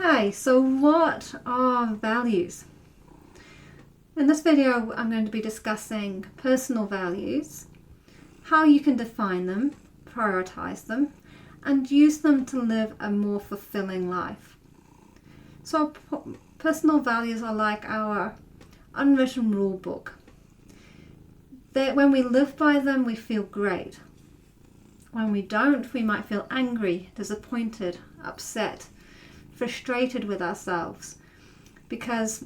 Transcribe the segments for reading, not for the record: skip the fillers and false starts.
Okay, so what are values? In this video, I'm going to be discussing personal values, how you can define them, prioritize them, and use them to live a more fulfilling life. So personal values are like our unwritten rule book. When we live by them, we feel great. When we don't, we might feel angry, disappointed, upset, frustrated with ourselves because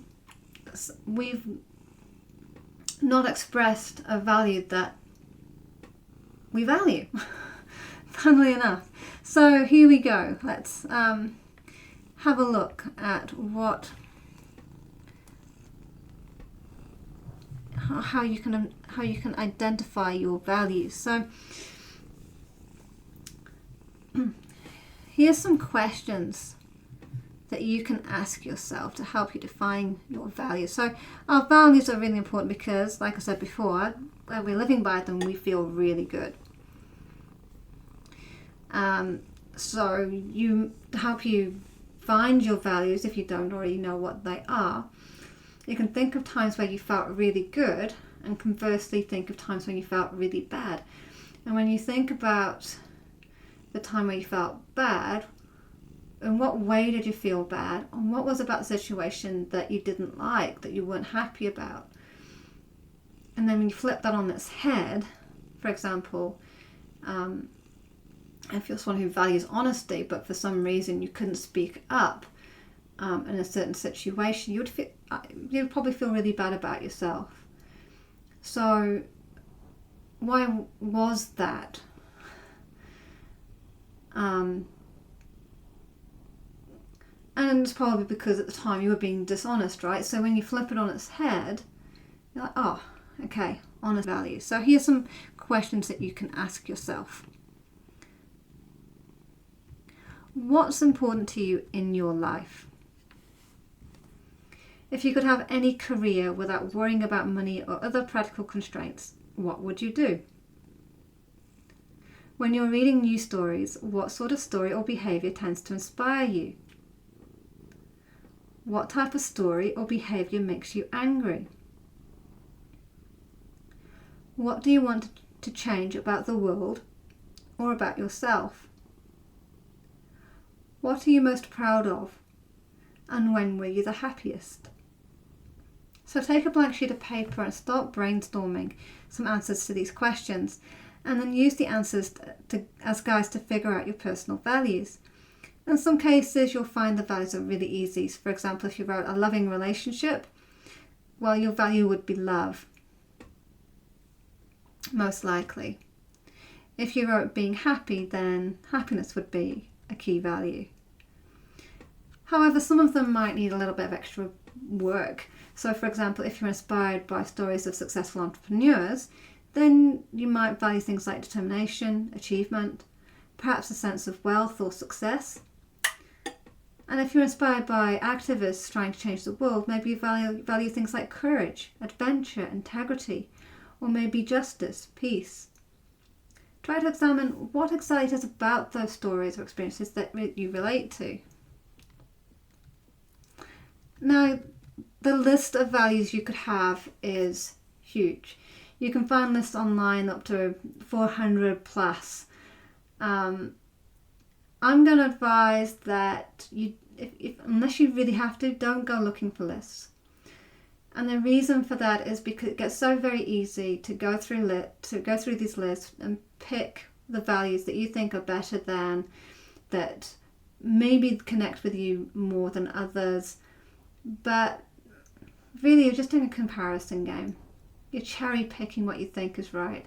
we've not expressed a value that we value, funnily enough. So here we go. Let's have a look at how you can identify your values. So here's some questions that you can ask yourself to help you define your values. So our values are really important because, like I said before, when we're living by them, we feel really good. So to help you find your values, if you don't already know what they are, you can think of times where you felt really good, and conversely think of times when you felt really bad. And when you think about the time where you felt bad, in what way did you feel bad, and what was about the situation that you didn't like, that you weren't happy about? And then when you flip that on its head, for example, if you're someone who values honesty, but for some reason you couldn't speak up in a certain situation, you'd probably feel really bad about yourself. So why was that? And it's probably because at the time you were being dishonest, right? So when you flip it on its head, you're like, oh, okay, honest values. So here's some questions that you can ask yourself. What's important to you in your life? If you could have any career without worrying about money or other practical constraints, what would you do? When you're reading news stories, what sort of story or behaviour tends to inspire you? What type of story or behaviour makes you angry? What do you want to change about the world or about yourself? What are you most proud of? And when were you the happiest? So take a blank sheet of paper and start brainstorming some answers to these questions, and then use the answers as guides to figure out your personal values. In some cases, you'll find the values are really easy. So for example, if you wrote a loving relationship, well, your value would be love, most likely. If you wrote being happy, then happiness would be a key value. However, some of them might need a little bit of extra work. So for example, if you're inspired by stories of successful entrepreneurs, then you might value things like determination, achievement, perhaps a sense of wealth or success. And if you're inspired by activists trying to change the world, maybe you value things like courage, adventure, integrity, or maybe justice, peace. Try to examine what excites us about those stories or experiences that you relate to. Now, the list of values you could have is huge. You can find lists online up to 400 plus. I'm going to advise that unless you really have to, don't go looking for lists. And the reason for that is because it gets so very easy to go through these lists and pick the values that you think are better than, that maybe connect with you more than others. But really, you're just doing a comparison game. You're cherry picking what you think is right.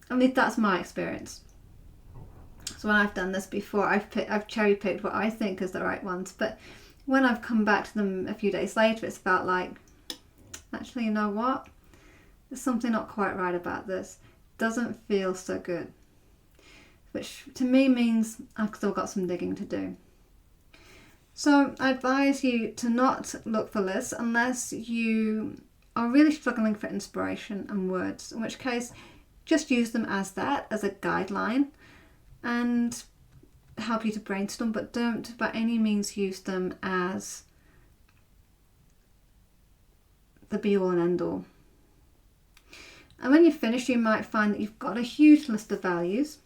I mean, that's my experience. So when I've done this before, I've cherry picked what I think is the right ones. But when I've come back to them a few days later, it's felt like, actually, you know what? There's something not quite right about this. Doesn't feel so good. Which to me means I've still got some digging to do. So I advise you to not look for lists unless you are really struggling for inspiration and words, in which case just use them as a guideline, and help you to brainstorm, but don't by any means use them as the be all and end all. And when you finish, you might find that you've got a huge list of values.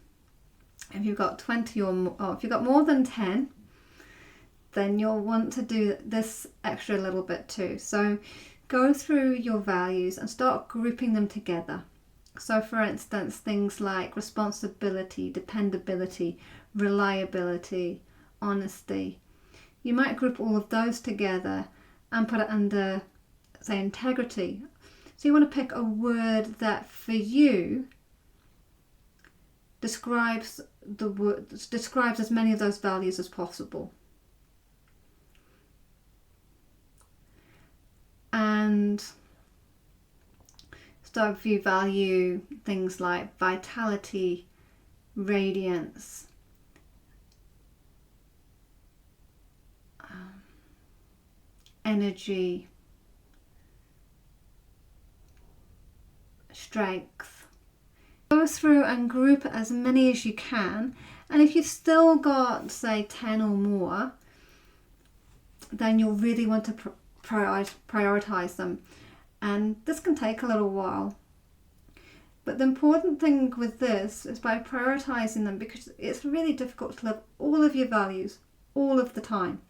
If you've got 20 or more, or if you've got more than 10, then you'll want to do this extra little bit too. So go through your values and start grouping them together. So for instance, things like responsibility, dependability, reliability, honesty. You might group all of those together and put it under, say, integrity. So you want to pick a word that for you describes as many of those values as possible. And so if you value things like vitality, radiance, energy, strength, go through and group as many as you can. And if you've still got, say, 10 or more, then you'll really want to prioritize them. And this can take a little while. But the important thing with this is by prioritizing them, because it's really difficult to live all of your values all of the time.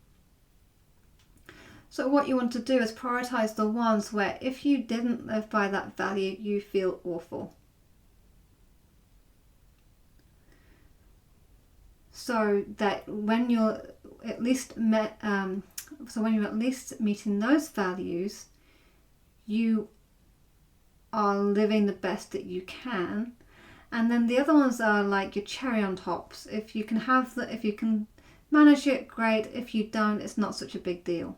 So what you want to do is prioritize the ones where if you didn't live by that value, you feel awful. So that when you're at least meeting those values, you are living the best that you can. And then the other ones are like your cherry on tops. If you can manage it, great. If you don't, it's not such a big deal.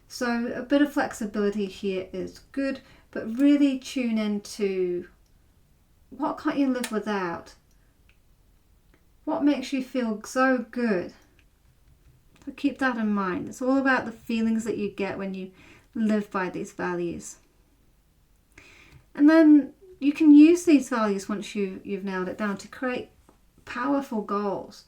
So a bit of flexibility here is good, but really tune into what can't you live without? What makes you feel so good? So keep that in mind. It's all about the feelings that you get when you live by these values. And then you can use these values once you've nailed it down to create powerful goals,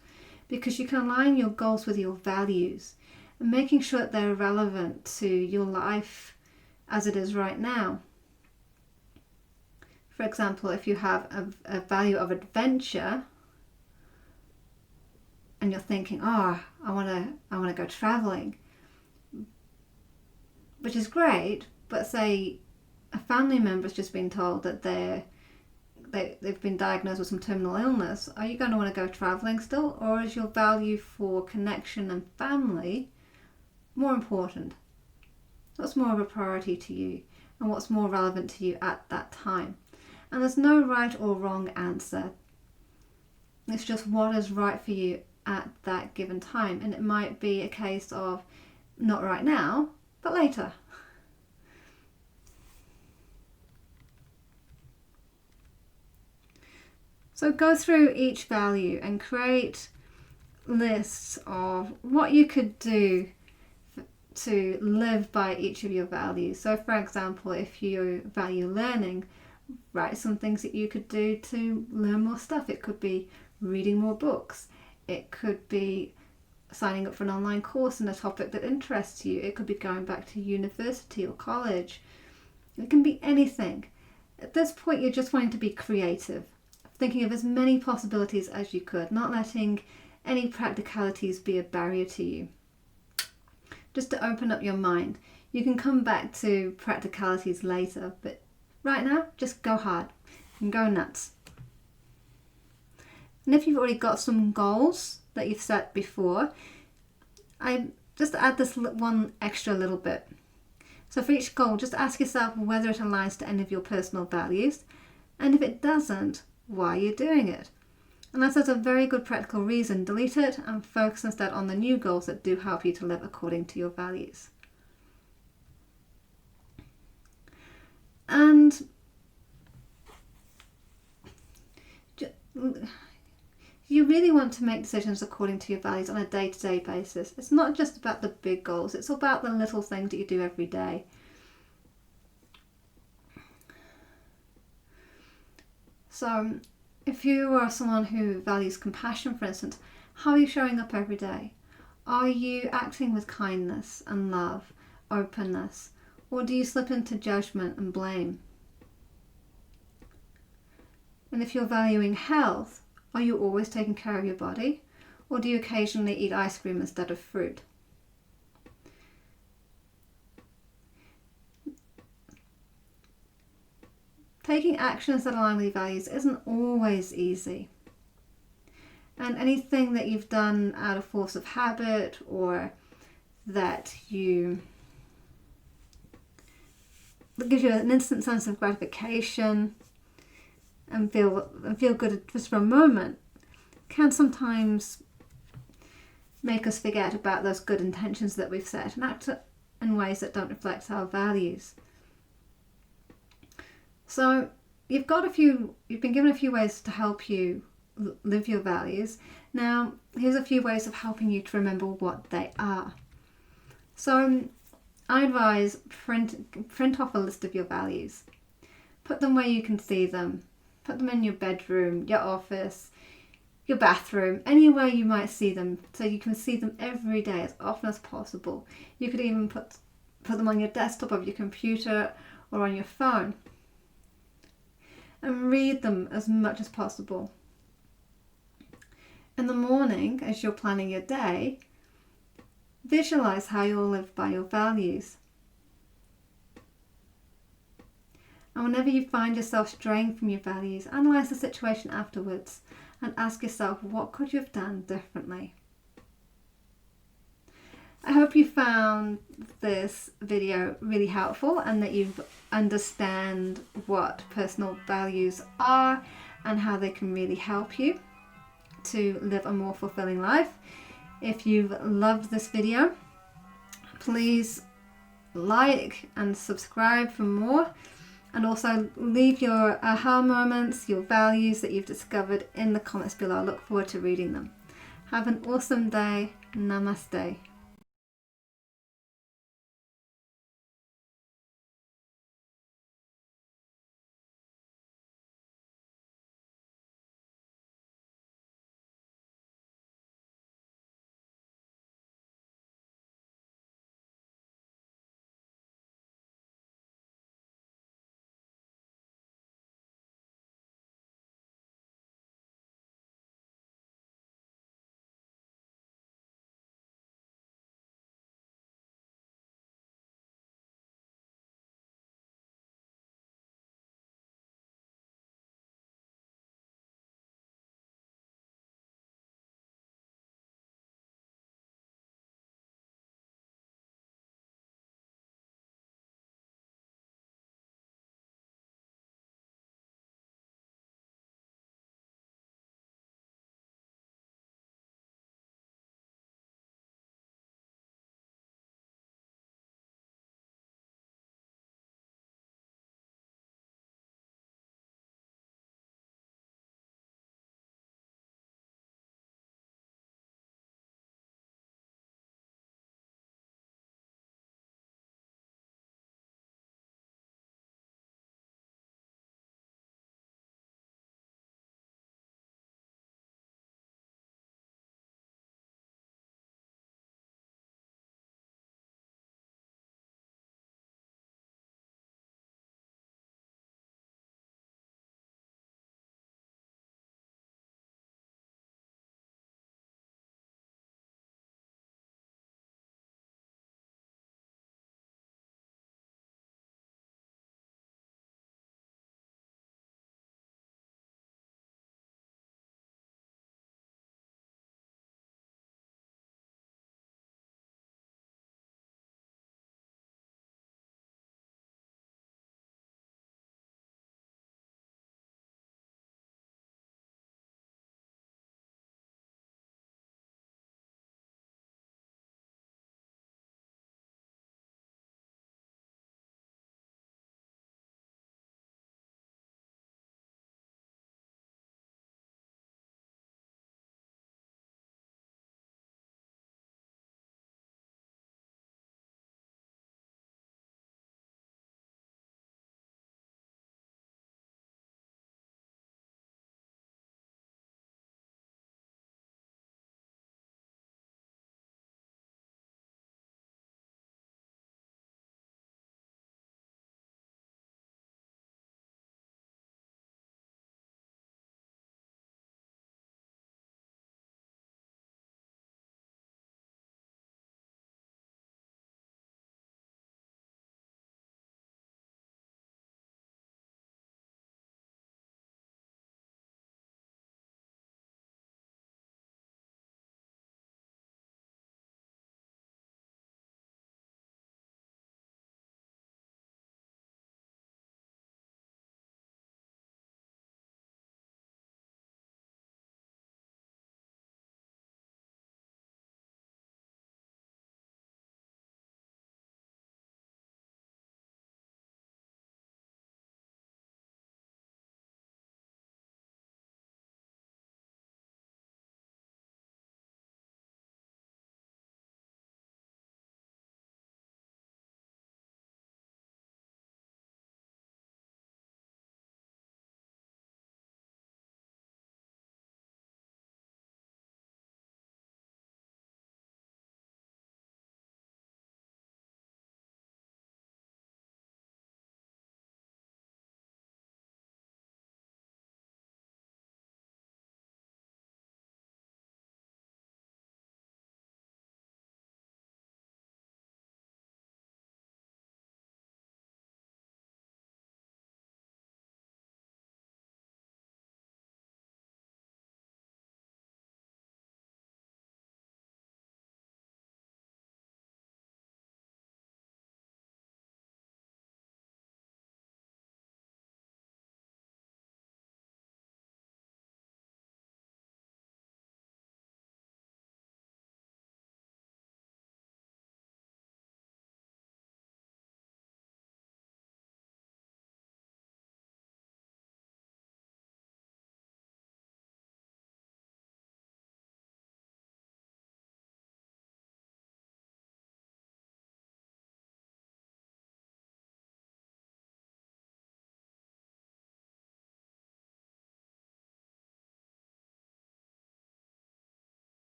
because you can align your goals with your values and making sure that they're relevant to your life as it is right now. For example, if you have a value of adventure and you're thinking, I want to go traveling, which is great, but say a family member's just been told that they've been diagnosed with some terminal illness, are you going to want to go traveling still? Or is your value for connection and family more important? What's more of a priority to you, and what's more relevant to you at that time? And there's no right or wrong answer. It's just what is right for you at that given time. And it might be a case of not right now, but later. So go through each value and create lists of what you could do to live by each of your values. So for example, if you value learning, write some things that you could do to learn more stuff. It could be reading more books. It could be signing up for an online course in a topic that interests you. It could be going back to university or college. It can be anything. At this point, you're just wanting to be creative, thinking of as many possibilities as you could, not letting any practicalities be a barrier to you. Just to open up your mind. You can come back to practicalities later, but right now, just go hard and go nuts. And if you've already got some goals that you've set before, I just add this one extra little bit. So for each goal, just ask yourself whether it aligns to any of your personal values, and if it doesn't, why you're doing it. Unless there's a very good practical reason, delete it and focus instead on the new goals that do help you to live according to your values. And you really want to make decisions according to your values on a day-to-day basis. It's not just about the big goals, it's about the little things that you do every day. So if you are someone who values compassion, for instance, How are you showing up every day? Are you acting with kindness and love, openness, or do you slip into judgment and blame? And if you're valuing health, are you always taking care of your body, or do you occasionally eat ice cream instead of fruit? Taking actions that align with your values isn't always easy. And anything that you've done out of force of habit, or that gives you an instant sense of gratification and feel good just for a moment, can sometimes make us forget about those good intentions that we've set and act in ways that don't reflect our values. So you've been given a few ways to help you live your values. Now, here's a few ways of helping you to remember what they are. So I advise print off a list of your values. Put them where you can see them. Put them in your bedroom, your office, your bathroom, anywhere you might see them, so you can see them every day as often as possible. You could even put them on your desktop of your computer or on your phone. And read them as much as possible. In the morning, as you're planning your day, visualize how you'll live by your values. And whenever you find yourself straying from your values, analyze the situation afterwards and ask yourself, what could you have done differently? I hope you found this video really helpful and that you understand what personal values are and how they can really help you to live a more fulfilling life. If you've loved this video, please like and subscribe for more, and also leave your aha moments, your values that you've discovered in the comments below. I look forward to reading them. Have an awesome day. Namaste.